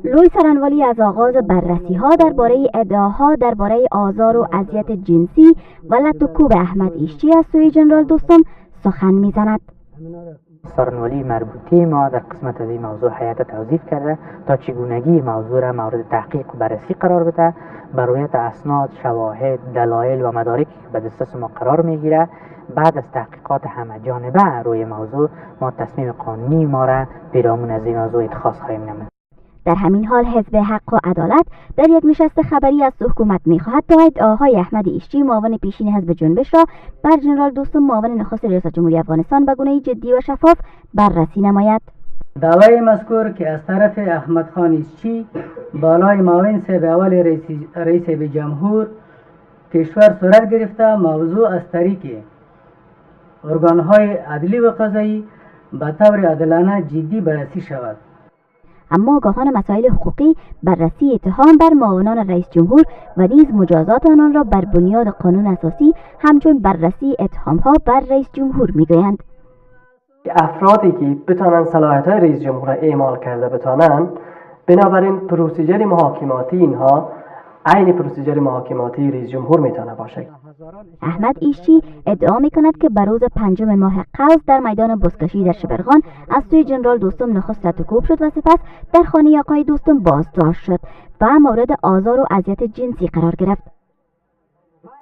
لوی سرانوالی از آغاز بررسی ها درباره ادعاها درباره آزار و اذیت جنسی و لط و کوب احمد ایشچی از سوی جنرال دوستم سخن میزند. سرانوالی مربوطه ما در قسمت از این موضوع حیات توضیح کرده تا چگونگی موضوع را مورد تحقیق و بررسی قرار بده، بر رویت اسناد، شواهد، دلایل و مدارکی که به دسترس ما قرار میگیره. بعد از تحقیقات همه جانبه روی موضوع ما تصمیم قانونی ما را پیرامون از این موضوع اتخاذ خواهیم نمود. در همین حال حزب حق و عدالت در یک نشست خبری از حکومت می‌خواهد تا ادعاهای احمد ایشچی معاون پیشین حزب جنبش را بر جنرال دوستم معاون نخست ریاست جمهوری افغانستان به گونه‌ای جدی و شفاف بررسی نماید. دعوی مذکور که از طرف احمد خان ایشچی بالای معاون صاحب اول رئیس جمهور کشور صورت گرفته، موضوع از طریق ارگان‌های عدلی و قضایی به طور عادلانه جدی بررسی شود. اما آگاهان مسائل حقوقی بررسی اتهام بر معاونان رئیس جمهور و نیز مجازات آنان را بر بنیاد قانون اساسی همچون بررسی اتهام‌ها بر رئیس جمهور می‌گویند. افرادی که بتانند صلاحیت‌های رئیس جمهور را اعمال کرده بتانند، بنابراین پروسیجر محاکماتی اینها عین پروسیجر محاکماتی رئیس جمهور میتونه باشه. احمد ایشچی ادعا میکند که بر روز 5 ماه قوس در میدان بزکشی در شبرغان از سوی جنرال دوستم نخست لط و کوب شد و سپس در خانه آقای دوستم بازداشت شد و مورد آزار و اذیت جنسی قرار گرفت.